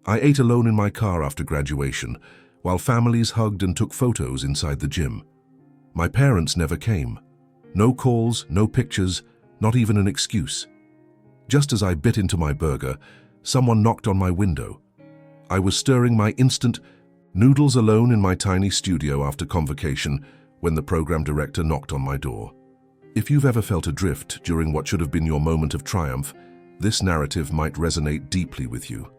I ate alone in my car after graduation, while families hugged and took photos inside the gym. My parents never came. No calls, no pictures, not even an excuse. Just as I bit into my burger, someone knocked on my window. I was stirring my instant noodles alone in my tiny studio after convocation when the program director knocked on my door. If you've ever felt adrift during what should have been your moment of triumph, this narrative might resonate deeply with you.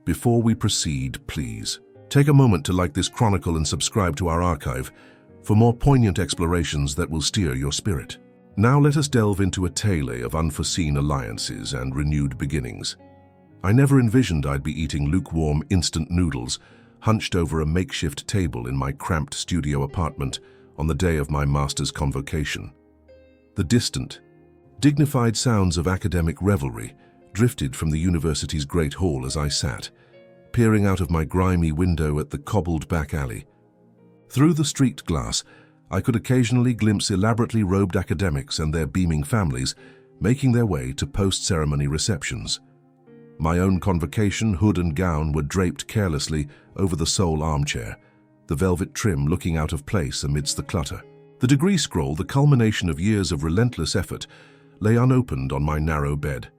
Before we proceed, please, take a moment to like this chronicle and subscribe to our archive for more poignant explorations that will steer your spirit. Now let us delve into a tale of unforeseen alliances and renewed beginnings. I never envisioned I'd be eating lukewarm instant noodles hunched over a makeshift table in my cramped studio apartment on the day of my master's convocation. The distant, dignified sounds of academic revelry drifted from the university's great hall as I sat, peering out of my grimy window at the cobbled back alley. Through the streaked glass, I could occasionally glimpse elaborately robed academics and their beaming families making their way to post-ceremony receptions. My own convocation hood and gown were draped carelessly over the sole armchair, the velvet trim looking out of place amidst the clutter. The degree scroll, the culmination of years of relentless effort, lay unopened on my narrow bed.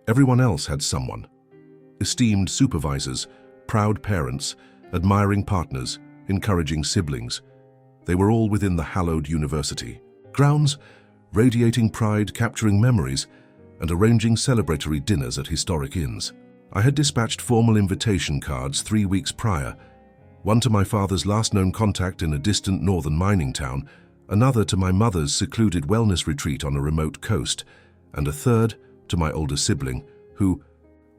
Everyone else had someone. Esteemed supervisors, proud parents, admiring partners, encouraging siblings. They were all within the hallowed university grounds, radiating pride, capturing memories, and arranging celebratory dinners at historic inns. I had dispatched formal invitation cards 3 weeks prior, one to my father's last known contact in a distant northern mining town, another to my mother's secluded wellness retreat on a remote coast, and a third to my older sibling, who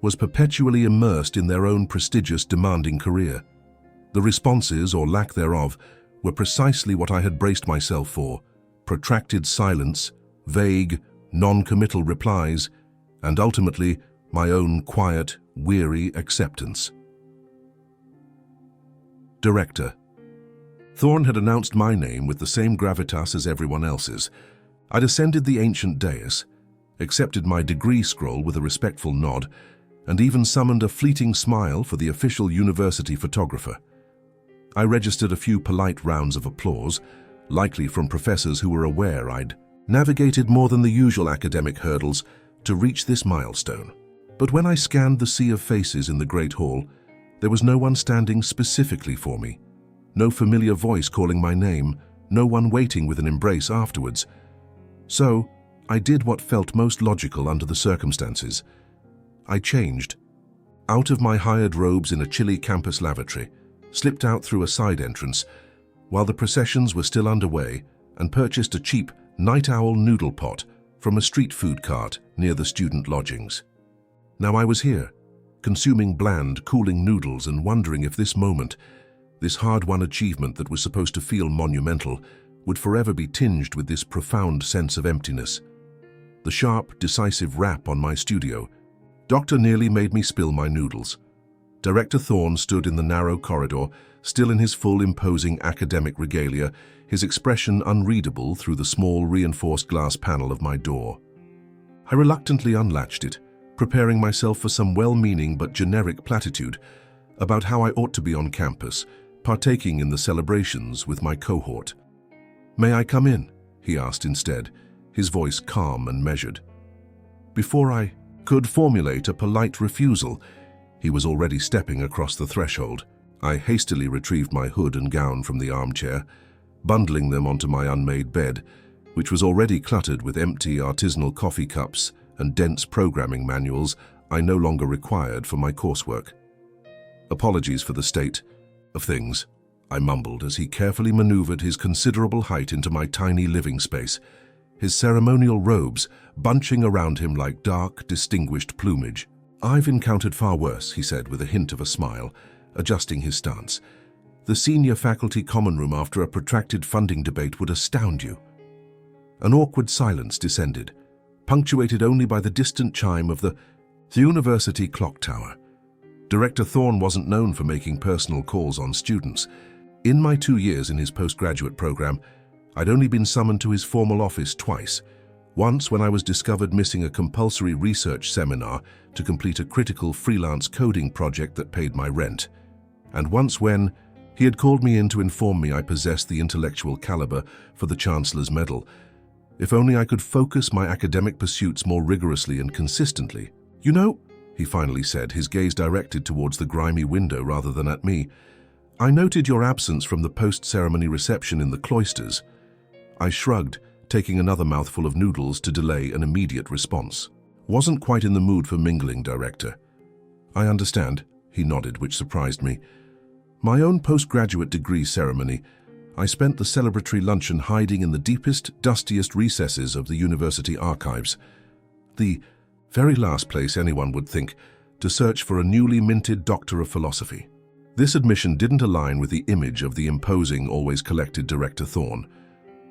was perpetually immersed in their own prestigious, demanding career. The responses, or lack thereof, were precisely what I had braced myself for: protracted silence, vague, non-committal replies, and ultimately my own quiet, weary acceptance. Director. Thorn had announced my name with the same gravitas as everyone else's. I'd ascended the ancient dais, accepted my degree scroll with a respectful nod, and even summoned a fleeting smile for the official university photographer. I registered a few polite rounds of applause, likely from professors who were aware I'd navigated more than the usual academic hurdles to reach this milestone. But when I scanned the sea of faces in the Great Hall, there was no one standing specifically for me. No familiar voice calling my name, no one waiting with an embrace afterwards. So, I did what felt most logical under the circumstances. I changed. Out of my hired robes in a chilly campus lavatory, slipped out through a side entrance, while the processions were still underway, and purchased a cheap night owl noodle pot from a street food cart near the student lodgings. Now I was here, consuming bland, cooling noodles and wondering if this moment, this hard-won achievement that was supposed to feel monumental, would forever be tinged with this profound sense of emptiness. The sharp, decisive rap on my studio doctor nearly made me spill my noodles. Director Thorn stood in the narrow corridor, still in his full imposing academic regalia, his expression unreadable through the small reinforced glass panel of my door. I reluctantly unlatched it, preparing myself for some well-meaning but generic platitude about how I ought to be on campus, partaking in the celebrations with my cohort. "May I come in?" he asked instead, his voice calm and measured. Before I could formulate a polite refusal, he was already stepping across the threshold. I hastily retrieved my hood and gown from the armchair, bundling them onto my unmade bed, which was already cluttered with empty artisanal coffee cups and dense programming manuals I no longer required for my coursework. "Apologies for the state of things," I mumbled as he carefully maneuvered his considerable height into my tiny living space, his ceremonial robes bunching around him like dark, distinguished plumage. "I've encountered far worse," he said with a hint of a smile, adjusting his stance. "The senior faculty common room after a protracted funding debate would astound you." An awkward silence descended, punctuated only by the distant chime of the university clock tower. Director Thorn wasn't known for making personal calls on students. In my 2 years in his postgraduate program, I'd only been summoned to his formal office twice, Once when I was discovered missing a compulsory research seminar to complete a critical freelance coding project that paid my rent. And once when he had called me in to inform me I possessed the intellectual caliber for the Chancellor's Medal. If only I could focus my academic pursuits more rigorously and consistently. "You know," he finally said, his gaze directed towards the grimy window rather than at me, "I noted your absence from the post-ceremony reception in the cloisters." I shrugged, taking another mouthful of noodles to delay an immediate response. "Wasn't quite in the mood for mingling, Director." "I understand," he nodded, which surprised me. "My own postgraduate degree ceremony, I spent the celebratory luncheon hiding in the deepest, dustiest recesses of the university archives. The very last place anyone would think to search for a newly minted Doctor of Philosophy." This admission didn't align with the image of the imposing, always collected Director Thorne.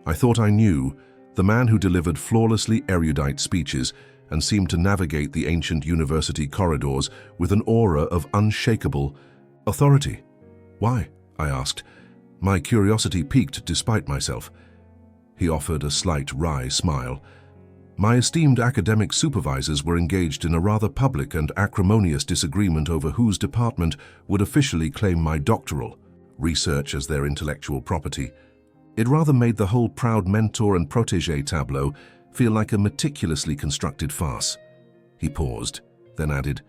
I thought I knew the man who delivered flawlessly erudite speeches and seemed to navigate the ancient university corridors with an aura of unshakable authority. "Why?" I asked. My curiosity piqued despite myself. He offered a slight wry smile. "My esteemed academic supervisors were engaged in a rather public and acrimonious disagreement over whose department would officially claim my doctoral research as their intellectual property. It rather made the whole proud mentor and protégé tableau feel like a meticulously constructed farce." He paused, then added,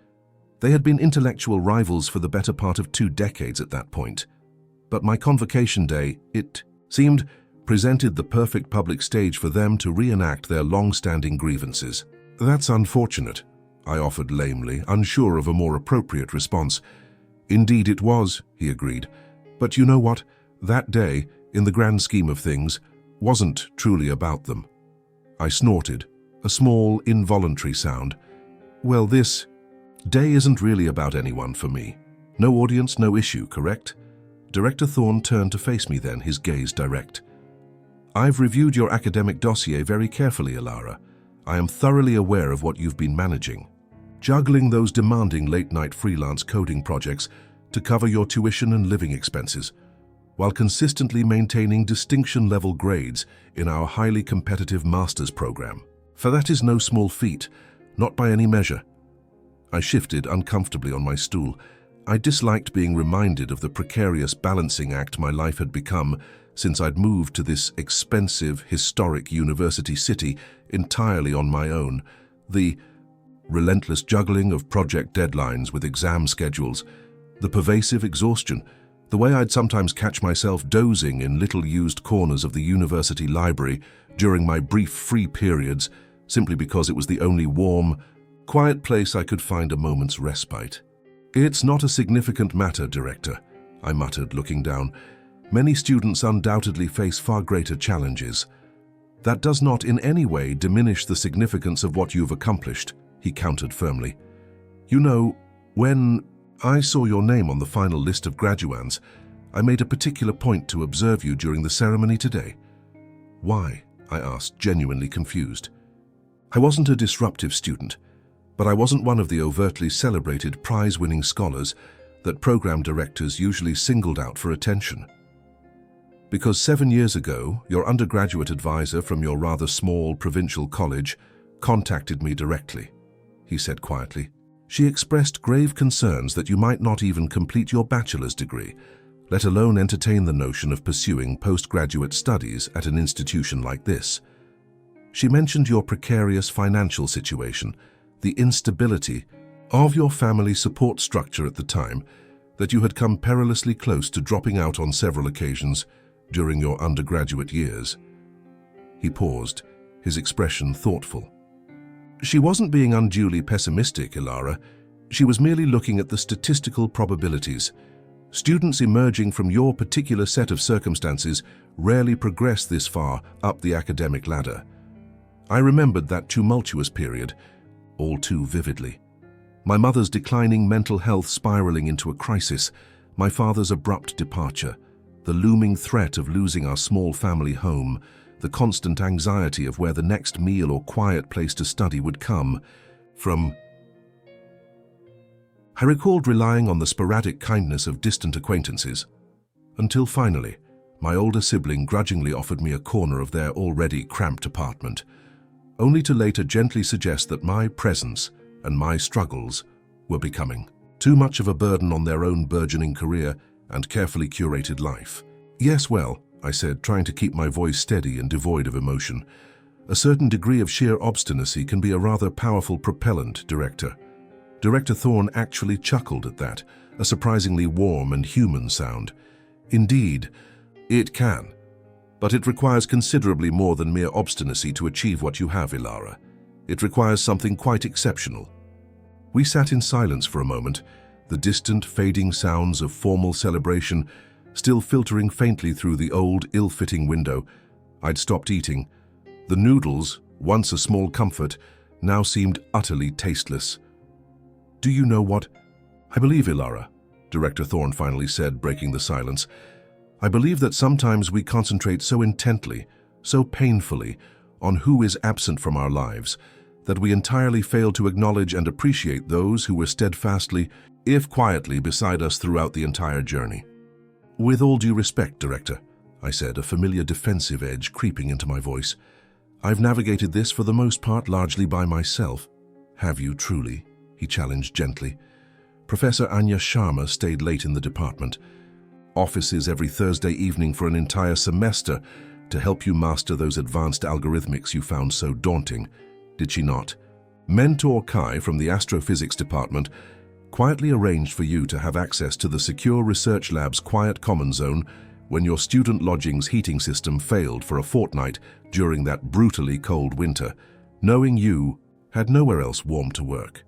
"They had been intellectual rivals for the better part of 2 decades at that point. But my convocation day, it seemed, presented the perfect public stage for them to reenact their long-standing grievances." "That's unfortunate," I offered lamely, unsure of a more appropriate response. "Indeed it was," he agreed. "But you know what? That day, in the grand scheme of things, wasn't truly about them." I snorted, a small, involuntary sound. "Well, this day isn't really about anyone for me. No audience, no issue, correct?" Director Thorne turned to face me then, his gaze direct. "I've reviewed your academic dossier very carefully, Ilara. I am thoroughly aware of what you've been managing. Juggling those demanding late-night freelance coding projects to cover your tuition and living expenses, while consistently maintaining distinction-level grades in our highly competitive master's program. For that is no small feat, not by any measure." I shifted uncomfortably on my stool. I disliked being reminded of the precarious balancing act my life had become since I'd moved to this expensive, historic university city entirely on my own. The relentless juggling of project deadlines with exam schedules, the pervasive exhaustion, the way I'd sometimes catch myself dozing in little-used corners of the university library during my brief free periods simply because it was the only warm, quiet place I could find a moment's respite. "It's not a significant matter, Director," I muttered, looking down. "Many students undoubtedly face far greater challenges. That does not in any way diminish the significance of what you've accomplished," he countered firmly. "You know, when I saw your name on the final list of graduands, I made a particular point to observe you during the ceremony today." "Why?" I asked, genuinely confused. "I wasn't a disruptive student, but I wasn't one of the overtly celebrated prize-winning scholars that program directors usually singled out for attention. Because 7 years ago, your undergraduate advisor from your rather small provincial college contacted me directly," he said quietly. "She expressed grave concerns that you might not even complete your bachelor's degree, let alone entertain the notion of pursuing postgraduate studies at an institution like this. She mentioned your precarious financial situation, the instability of your family support structure at the time, that you had come perilously close to dropping out on several occasions during your undergraduate years." He paused, his expression thoughtful. "She wasn't being unduly pessimistic, Ilara. She was merely looking at the statistical probabilities. Students emerging from your particular set of circumstances rarely progress this far up the academic ladder. I remembered that tumultuous period all too vividly. My mother's declining mental health spiraling into a crisis, my father's abrupt departure, the looming threat of losing our small family home, the constant anxiety of where the next meal or quiet place to study would come from. I recalled relying on the sporadic kindness of distant acquaintances, until finally, my older sibling grudgingly offered me a corner of their already cramped apartment. only to later gently suggest that my presence and my struggles were becoming too much of a burden on their own burgeoning career and carefully curated life. "Yes, well," I said, trying to keep my voice steady and devoid of emotion. "A certain degree of sheer obstinacy can be a rather powerful propellant, Director." Director Thorne actually chuckled at that, a surprisingly warm and human sound. "Indeed, it can. But it requires considerably more than mere obstinacy to achieve what you have, Ilara. It requires something quite exceptional." We sat in silence for a moment, the distant, fading sounds of formal celebration still filtering faintly through the old, ill-fitting window. I'd stopped eating. The noodles, once a small comfort, now seemed utterly tasteless. "Do you know what? I believe, Ilara," Director Thorne finally said, breaking the silence. "I believe that sometimes we concentrate so intently, so painfully, on who is absent from our lives, that we entirely fail to acknowledge and appreciate those who were steadfastly, if quietly, beside us throughout the entire journey." "With all due respect, Director," I said, a familiar defensive edge creeping into my voice, "I've navigated this for the most part largely by myself." "Have you truly?" he challenged gently. "Professor Anya Sharma stayed late in the department. Offices every Thursday evening for an entire semester to help you master those advanced algorithmics you found so daunting, did she not? Mentor Kai from the astrophysics department quietly arranged for you to have access to the secure research lab's quiet common zone when your student lodging's heating system failed for a fortnight during that brutally cold winter, knowing you had nowhere else warm to work.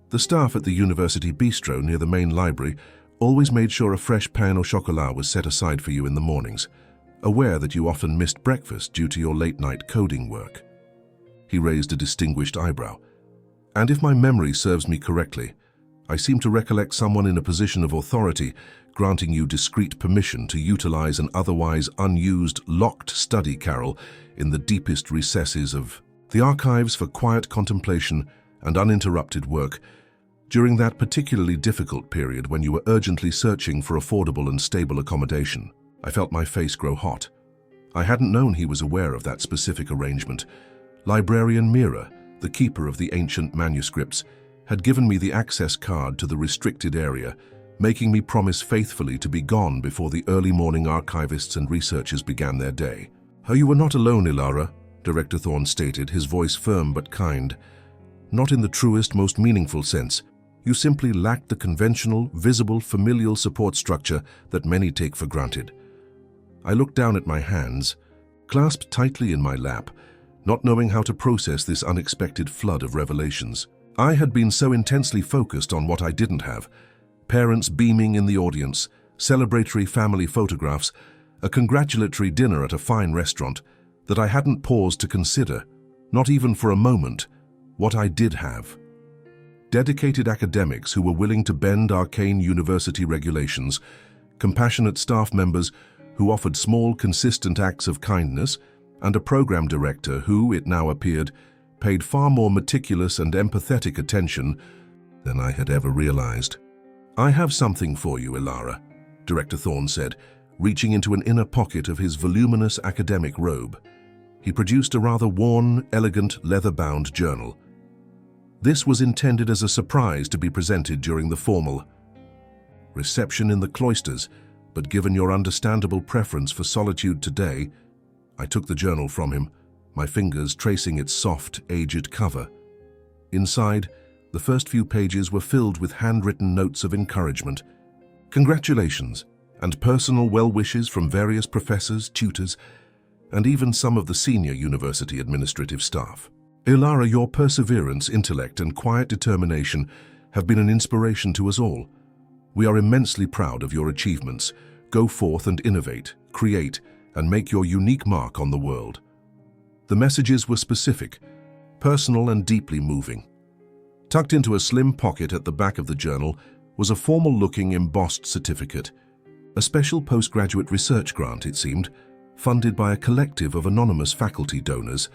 The staff at the university bistro near the main library always made sure a fresh pain au chocolat was set aside for you in the mornings, aware that you often missed breakfast due to your late-night coding work." He raised a distinguished eyebrow. "And if my memory serves me correctly, I seem to recollect someone in a position of authority granting you discreet permission to utilize an otherwise unused, locked study carrel in the deepest recesses of the archives for quiet contemplation and uninterrupted work during that particularly difficult period when you were urgently searching for affordable and stable accommodation." I felt my face grow hot. I hadn't known he was aware of that specific arrangement. Librarian Mira, the keeper of the ancient manuscripts, had given me the access card to the restricted area, making me promise faithfully to be gone before the early morning archivists and researchers began their day. "Oh, you were not alone, Ilara," Director Thorne stated, his voice firm but kind. "Not in the truest, most meaningful sense. You simply lacked the conventional, visible, familial support structure that many take for granted." I looked down at my hands, clasped tightly in my lap, not knowing how to process this unexpected flood of revelations. I had been so intensely focused on what I didn't have: parents beaming in the audience, celebratory family photographs, a congratulatory dinner at a fine restaurant, that I hadn't paused to consider, not even for a moment, what I did have. Dedicated academics who were willing to bend arcane university regulations, compassionate staff members who offered small, consistent acts of kindness, and a program director who, it now appeared, paid far more meticulous and empathetic attention than I had ever realized. "I have something for you, Ilara," Director Thorne said, reaching into an inner pocket of his voluminous academic robe. He produced a rather worn, elegant, leather-bound journal. This was intended as a surprise to be presented during the formal reception in the cloisters, but given your understandable preference for solitude today, I took the journal from him, my fingers tracing its soft, aged cover. Inside, the first few pages were filled with handwritten notes of encouragement, congratulations, and personal well wishes from various professors, tutors, and even some of the senior university administrative staff. "Ilara, your perseverance, intellect, and quiet determination have been an inspiration to us all. We are immensely proud of your achievements. Go forth and innovate, create, and make your unique mark on the world." The messages were specific, personal, and deeply moving. Tucked into a slim pocket at the back of the journal was a formal-looking embossed certificate, a special postgraduate research grant, it seemed, funded by a collective of anonymous faculty donors,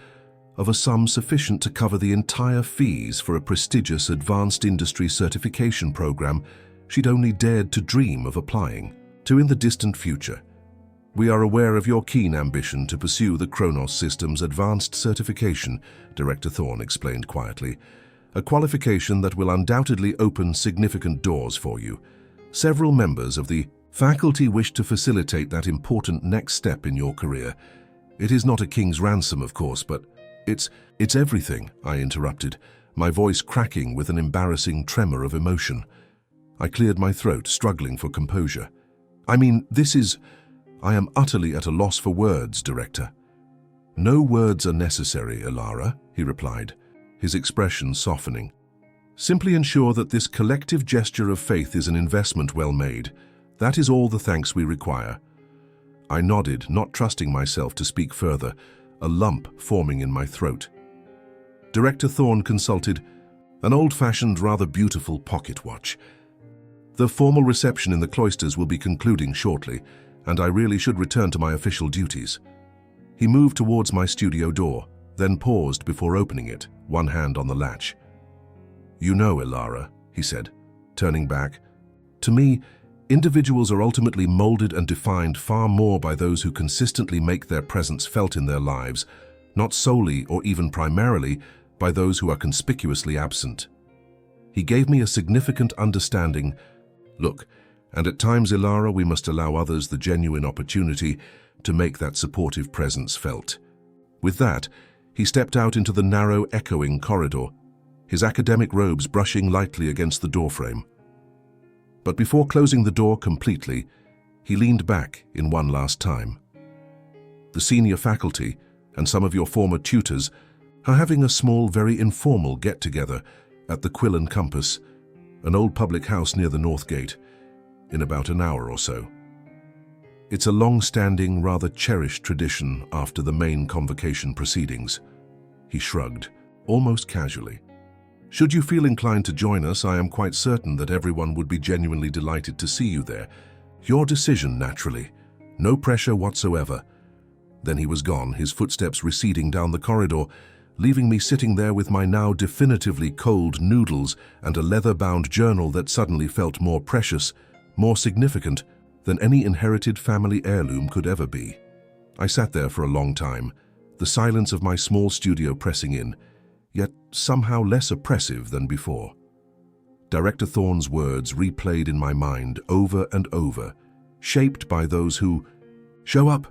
of a sum sufficient to cover the entire fees for a prestigious advanced industry certification program she'd only dared to dream of applying to in the distant future. We are aware of your keen ambition to pursue the Kronos System's advanced certification, Director Thorne explained quietly. A qualification that will undoubtedly open significant doors for you. Several members of the faculty wish to facilitate that important next step in your career. It is not a king's ransom, of course, but it's everything, I interrupted, my voice cracking with an embarrassing tremor of emotion. I cleared my throat, struggling for composure. I am utterly at a loss for words, Director. No words are necessary, Elara, he replied, his expression softening. Simply ensure that this collective gesture of faith is an investment well made. That is all the thanks we require. I nodded, not trusting myself to speak further, a lump forming in my throat. Director Thorne consulted an old-fashioned, rather beautiful pocket watch. The formal reception in the cloisters will be concluding shortly, and I really should return to my official duties. He moved towards my studio door, then paused before opening it, one hand on the latch. You know, Elara, he said, turning back. To me, individuals are ultimately molded and defined far more by those who consistently make their presence felt in their lives, not solely or even primarily by those who are conspicuously absent. He gave me a significant understanding. Look, and at times, Elara, we must allow others the genuine opportunity to make that supportive presence felt. With that, he stepped out into the narrow, echoing corridor, his academic robes brushing lightly against the doorframe. But before closing the door completely, he leaned back in one last time. The senior faculty and some of your former tutors are having a small, very informal get-together at the Quillen Campus, an old public house near the North Gate, in about an hour or so. It's a long-standing, rather cherished tradition after the main convocation proceedings. He shrugged, almost casually. Should you feel inclined to join us, I am quite certain that everyone would be genuinely delighted to see you there. Your decision, naturally. No pressure whatsoever. Then he was gone, his footsteps receding down the corridor, leaving me sitting there with my now definitively cold noodles and a leather-bound journal that suddenly felt more precious, more significant than any inherited family heirloom could ever be. I sat there for a long time, the silence of my small studio pressing in, yet somehow less oppressive than before. Director Thorne's words replayed in my mind over and over, shaped by those who show up,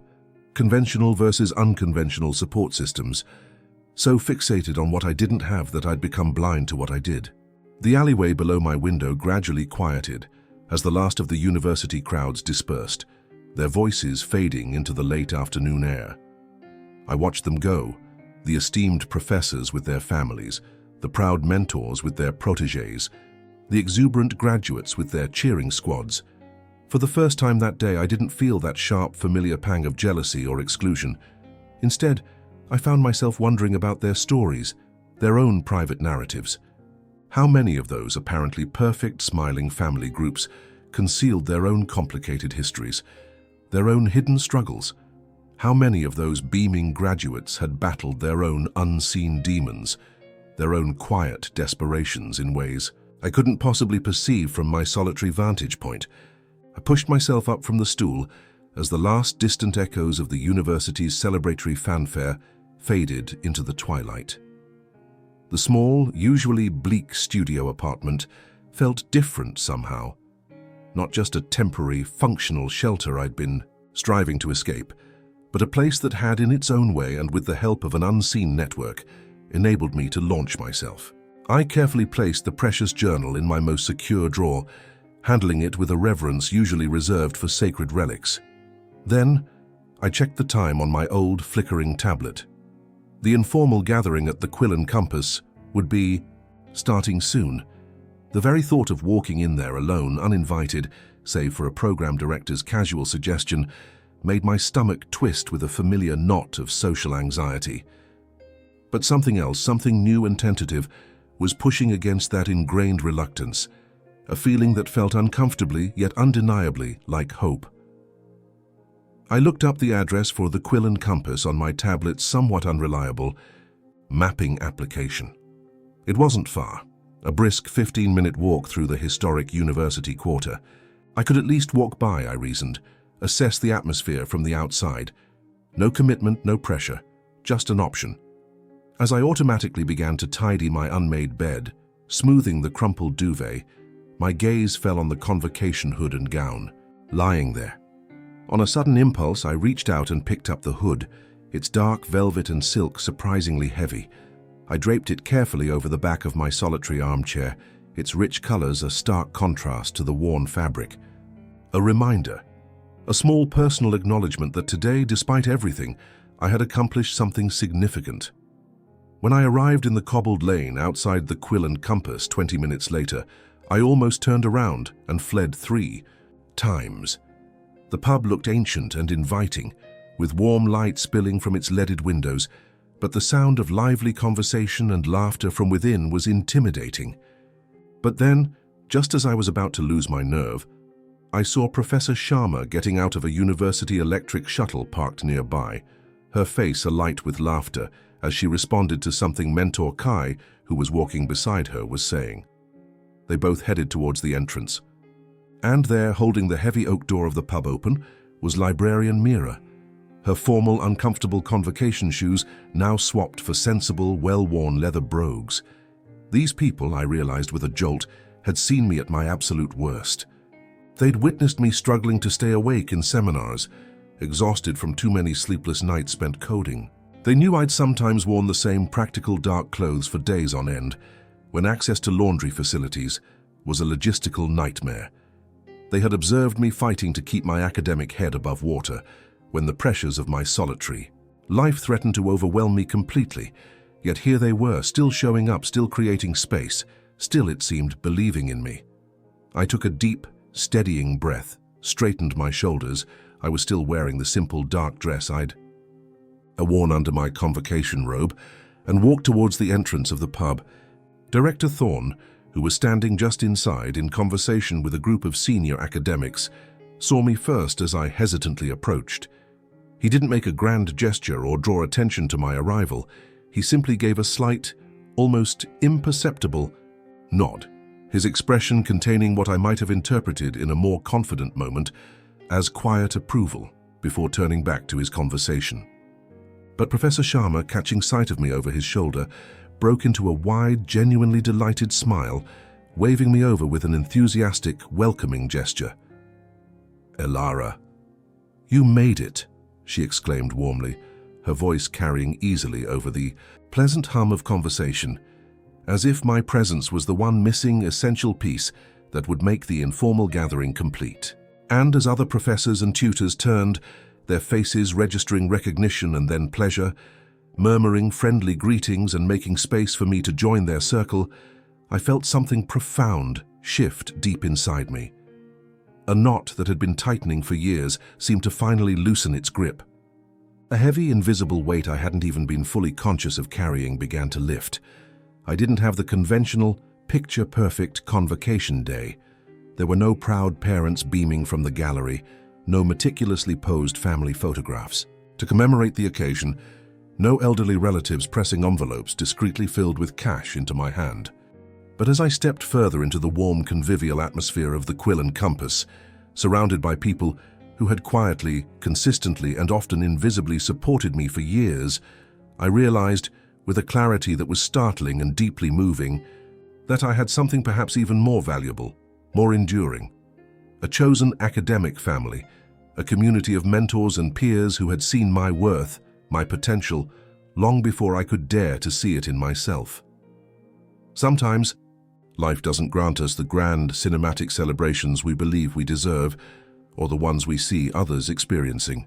conventional versus unconventional support systems, so fixated on what I didn't have that I'd become blind to what I did. The alleyway below my window gradually quieted as the last of the university crowds dispersed, their voices fading into the late afternoon air. I watched them go, the esteemed professors with their families, the proud mentors with their protégés, the exuberant graduates with their cheering squads. For the first time that day, I didn't feel that sharp, familiar pang of jealousy or exclusion. Instead, I found myself wondering about their stories, their own private narratives. How many of those apparently perfect, smiling family groups concealed their own complicated histories, their own hidden struggles? How many of those beaming graduates had battled their own unseen demons, their own quiet desperations in ways I couldn't possibly perceive from my solitary vantage point? I pushed myself up from the stool as the last distant echoes of the university's celebratory fanfare faded into the twilight. The small, usually bleak studio apartment felt different somehow. Not just a temporary, functional shelter I'd been striving to escape, but a place that had, in its own way and with the help of an unseen network, enabled me to launch myself. I carefully placed the precious journal in my most secure drawer, handling it with a reverence usually reserved for sacred relics. Then, I checked the time on my old, flickering tablet. The informal gathering at the Quillen Campus would be starting soon. The very thought of walking in there alone, uninvited, save for a program director's casual suggestion, made my stomach twist with a familiar knot of social anxiety. But something else, something new and tentative, was pushing against that ingrained reluctance, a feeling that felt uncomfortably yet undeniably like hope. I looked up the address for the Quillen Campus on my tablet's somewhat unreliable mapping application. It wasn't far, a brisk 15-minute walk through the historic university quarter. I could at least walk by, I reasoned, assess the atmosphere from the outside. No commitment, no pressure, just an option. As I automatically began to tidy my unmade bed, smoothing the crumpled duvet, my gaze fell on the convocation hood and gown, lying there. On a sudden impulse, I reached out and picked up the hood, its dark velvet and silk surprisingly heavy. I draped it carefully over the back of my solitary armchair, its rich colors a stark contrast to the worn fabric. A reminder, a small personal acknowledgement that today, despite everything, I had accomplished something significant. When I arrived in the cobbled lane outside the Quill and Compass 20 minutes later, I almost turned around and fled 3 times. The pub looked ancient and inviting, with warm light spilling from its leaded windows, but the sound of lively conversation and laughter from within was intimidating. But then, just as I was about to lose my nerve, I saw Professor Sharma getting out of a university electric shuttle parked nearby, her face alight with laughter as she responded to something Mentor Kai, who was walking beside her, was saying. They both headed towards the entrance. And there, holding the heavy oak door of the pub open, was Librarian Mira, her formal, uncomfortable convocation shoes now swapped for sensible, well-worn leather brogues. These people, I realized with a jolt, had seen me at my absolute worst. They'd witnessed me struggling to stay awake in seminars, exhausted from too many sleepless nights spent coding. They knew I'd sometimes worn the same practical dark clothes for days on end, when access to laundry facilities was a logistical nightmare. They had observed me fighting to keep my academic head above water, when the pressures of my solitary life threatened to overwhelm me completely, yet here they were, still showing up, still creating space, still, it seemed, believing in me. I took a deep, steadying breath, straightened my shoulders. I was still wearing the simple dark dress I'd worn under my convocation robe, and walked towards the entrance of the pub. Director Thorne, who was standing just inside in conversation with a group of senior academics, saw me first as I hesitantly approached. He didn't make a grand gesture or draw attention to my arrival. He simply gave a slight, almost imperceptible nod, his expression containing what I might have interpreted in a more confident moment as quiet approval, before turning back to his conversation. But Professor Sharma, catching sight of me over his shoulder, broke into a wide, genuinely delighted smile, waving me over with an enthusiastic, welcoming gesture. "Elara, you made it," she exclaimed warmly, her voice carrying easily over the pleasant hum of conversation, as if my presence was the one missing essential piece that would make the informal gathering complete. And as other professors and tutors turned, their faces registering recognition and then pleasure, murmuring friendly greetings and making space for me to join their circle, I felt something profound shift deep inside me. A knot that had been tightening for years seemed to finally loosen its grip. A heavy, invisible weight I hadn't even been fully conscious of carrying began to lift. I didn't have the conventional, picture-perfect convocation day. There were no proud parents beaming from the gallery, no meticulously posed family photographs. To commemorate the occasion, no elderly relatives pressing envelopes discreetly filled with cash into my hand. But as I stepped further into the warm, convivial atmosphere of the Quill and Compass, surrounded by people who had quietly, consistently, and often invisibly supported me for years, I realized, with a clarity that was startling and deeply moving, that I had something perhaps even more valuable, more enduring. A chosen academic family, a community of mentors and peers who had seen my worth, my potential, long before I could dare to see it in myself. Sometimes, life doesn't grant us the grand cinematic celebrations we believe we deserve, or the ones we see others experiencing.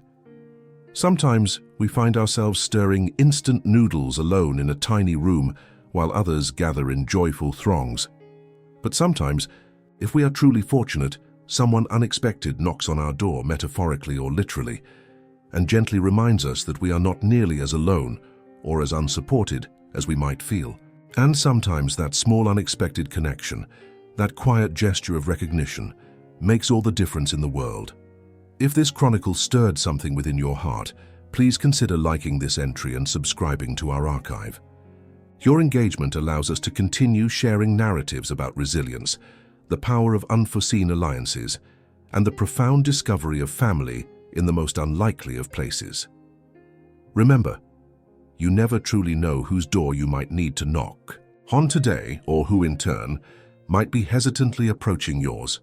Sometimes we find ourselves stirring instant noodles alone in a tiny room while others gather in joyful throngs. But sometimes, if we are truly fortunate, someone unexpected knocks on our door, metaphorically or literally, and gently reminds us that we are not nearly as alone or as unsupported as we might feel. And sometimes that small unexpected connection, that quiet gesture of recognition, makes all the difference in the world. If this chronicle stirred something within your heart, please consider liking this entry and subscribing to our archive. Your engagement allows us to continue sharing narratives about resilience, the power of unforeseen alliances, and the profound discovery of family in the most unlikely of places. Remember, you never truly know whose door you might need to knock on today, or who in turn might be hesitantly approaching yours.